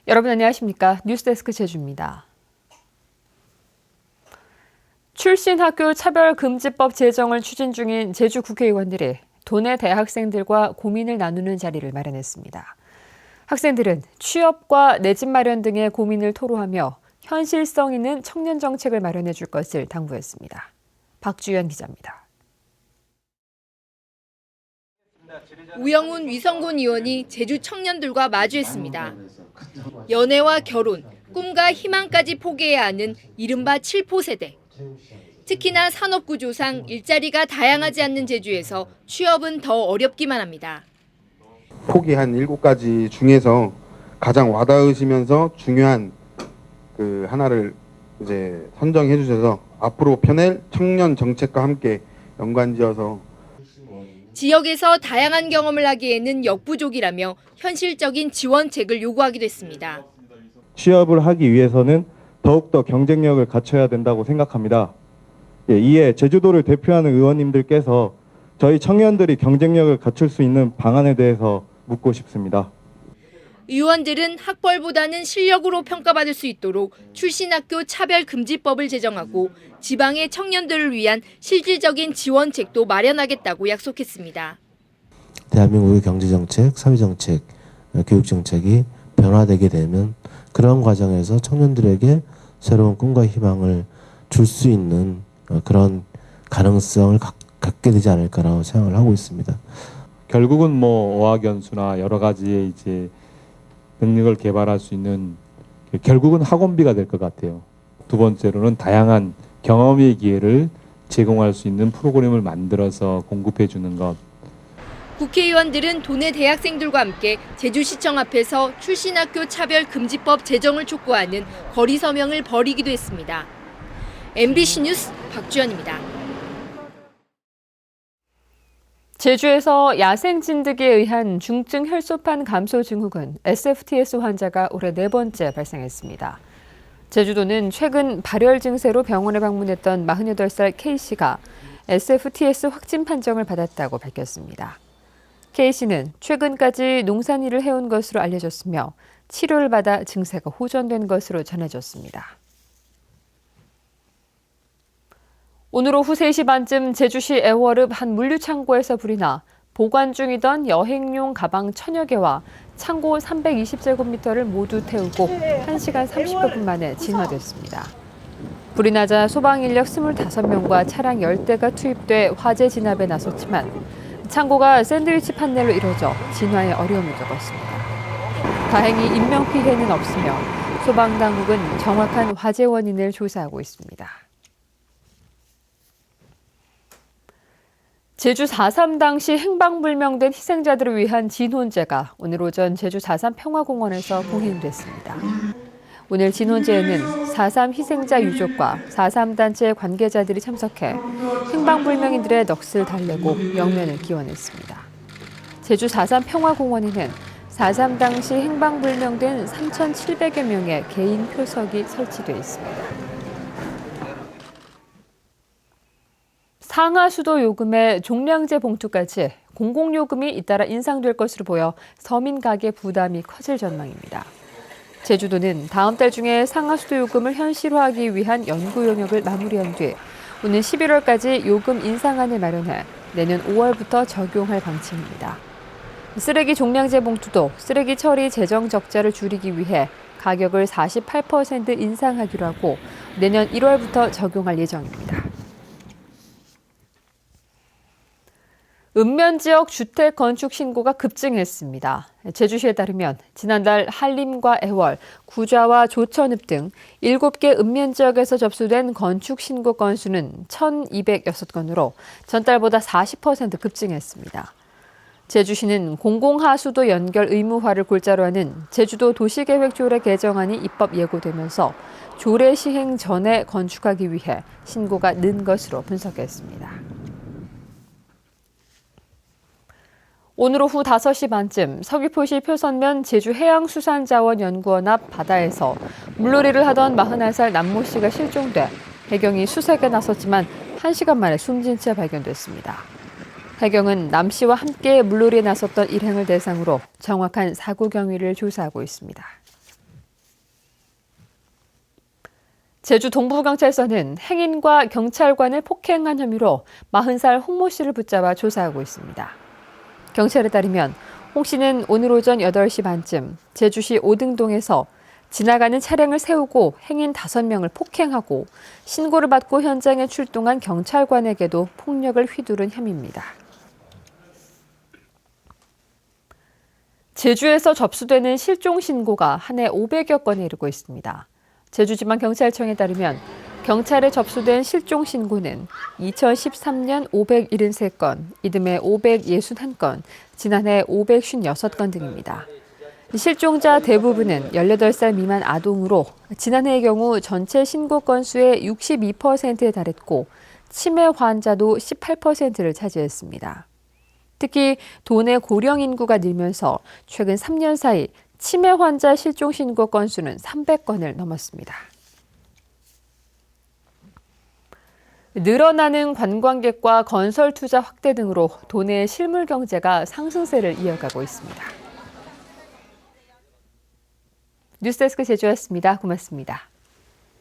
여러분 안녕하십니까? 뉴스데스크 제주입니다. 출신 학교 차별금지법 제정을 추진 중인 제주 국회의원들이 도내 대학생들과 고민을 나누는 자리를 마련했습니다. 학생들은 취업과 내 집 마련 등의 고민을 토로하며 현실성 있는 청년 정책을 마련해 줄 것을 당부했습니다. 박주연 기자입니다. 우영훈 위성군 의원이 제주 청년들과 마주했습니다. 연애와 결혼, 꿈과 희망까지 포기해야 하는 이른바 7포 세대. 특히나 산업구조상 일자리가 다양하지 않는 제주에서 취업은 더 어렵기만 합니다. 포기한 7가지 중에서 가장 와닿으시면서 중요한 그 하나를 이제 선정해 주셔서 앞으로 펴낼 청년 정책과 함께 연관지어서 지역에서 다양한 경험을 하기에는 역부족이라며 현실적인 지원책을 요구하기도 했습니다. 취업을 하기 위해서는 더욱더 경쟁력을 갖춰야 된다고 생각합니다. 이에 제주도를 대표하는 의원님들께서 저희 청년들이 경쟁력을 갖출 수 있는 방안에 대해서 묻고 싶습니다. 의원들은 학벌보다는 실력으로 평가받을 수 있도록 출신학교 차별금지법을 제정하고 지방의 청년들을 위한 실질적인 지원책도 마련하겠다고 약속했습니다. 대한민국의 경제정책, 사회정책, 교육정책이 변화되게 되면 그런 과정에서 청년들에게 새로운 꿈과 희망을 줄 수 있는 그런 가능성을 갖게 되지 않을까라고 생각을 하고 있습니다. 결국은 뭐 어학연수나 여러 가지의 이제 능력을 개발할 수 있는 결국은 학원비가 될 것 같아요. 두 번째로는 다양한 경험의 기회를 제공할 수 있는 프로그램을 만들어서 공급해 주는 것. 국회의원들은 도내 대학생들과 함께 제주시청 앞에서 출신학교 차별금지법 제정을 촉구하는 거리 서명을 벌이기도 했습니다. MBC 뉴스 박주연입니다. 제주에서 야생 진드기에 의한 중증 혈소판 감소 증후군 SFTS 환자가 올해 4번째 발생했습니다. 제주도는 최근 발열 증세로 병원에 방문했던 48살 K씨가 SFTS 확진 판정을 받았다고 밝혔습니다. K씨는 최근까지 농산일을 해온 것으로 알려졌으며 치료를 받아 증세가 호전된 것으로 전해졌습니다. 오늘 오후 3시 반쯤 제주시 애월읍 한 물류창고에서 불이 나 보관 중이던 여행용 가방 1000여 개와 창고 320제곱미터를 모두 태우고 1시간 30여 분 만에 진화됐습니다. 불이 나자 소방인력 25명과 차량 10대가 투입돼 화재 진압에 나섰지만 창고가 샌드위치 판넬로 이루어져 진화에 어려움을 겪었습니다. 다행히 인명피해는 없으며 소방당국은 정확한 화재 원인을 조사하고 있습니다. 제주 4.3 당시 행방불명된 희생자들을 위한 진혼제가 오늘 오전 제주 4.3 평화공원에서 공행됐습니다. 오늘 진혼제에는 4.3 희생자 유족과 4.3 단체 관계자들이 참석해 행방불명인들의 넋을 달래고 영면을 기원했습니다. 제주 4.3 평화공원에는 4.3 당시 행방불명된 3,700여 명의 개인 표석이 설치되어 있습니다. 상하수도 요금의 종량제 봉투까지 공공요금이 잇따라 인상될 것으로 보여 서민 가계 부담이 커질 전망입니다. 제주도는 다음 달 중에 상하수도 요금을 현실화하기 위한 연구 용역을 마무리한 뒤 오는 11월까지 요금 인상안을 마련해 내년 5월부터 적용할 방침입니다. 쓰레기 종량제 봉투도 쓰레기 처리 재정 적자를 줄이기 위해 가격을 48% 인상하기로 하고 내년 1월부터 적용할 예정입니다. 읍면지역 주택 건축 신고가 급증했습니다. 제주시에 따르면 지난달 한림과 애월, 구좌와 조천읍 등 7개 읍면지역에서 접수된 건축 신고 건수는 1,206건으로 전달보다 40% 급증했습니다. 제주시는 공공하수도 연결 의무화를 골자로 하는 제주도 도시계획조례 개정안이 입법 예고되면서 조례 시행 전에 건축하기 위해 신고가 는 것으로 분석했습니다. 오늘 오후 5시 반쯤 서귀포시 표선면 제주해양수산자원연구원 앞 바다에서 물놀이를 하던 41살 남모 씨가 실종돼 해경이 수색에 나섰지만 1시간 만에 숨진 채 발견됐습니다. 해경은 남 씨와 함께 물놀이에 나섰던 일행을 대상으로 정확한 사고 경위를 조사하고 있습니다. 제주 동부경찰서는 행인과 경찰관을 폭행한 혐의로 40살 홍 모 씨를 붙잡아 조사하고 있습니다. 경찰에 따르면 홍 씨는 오늘 오전 8시 반쯤 제주시 오등동에서 지나가는 차량을 세우고 행인 5명을 폭행하고 신고를 받고 현장에 출동한 경찰관에게도 폭력을 휘두른 혐의입니다. 제주에서 접수되는 실종 신고가 한 해 500여 건에 이르고 있습니다. 제주지방경찰청에 따르면 경찰에 접수된 실종 신고는 2013년 573건, 이듬해 561건, 지난해 556건 등입니다. 실종자 대부분은 18살 미만 아동으로 지난해의 경우 전체 신고 건수의 62%에 달했고 치매 환자도 18%를 차지했습니다. 특히 도내 고령 인구가 늘면서 최근 3년 사이 치매 환자 실종 신고 건수는 300건을 넘었습니다. 늘어나는 관광객과 건설 투자 확대 등으로 도내 실물 경제가 상승세를 이어가고 있습니다. 뉴스데스크 제주였습니다. 고맙습니다.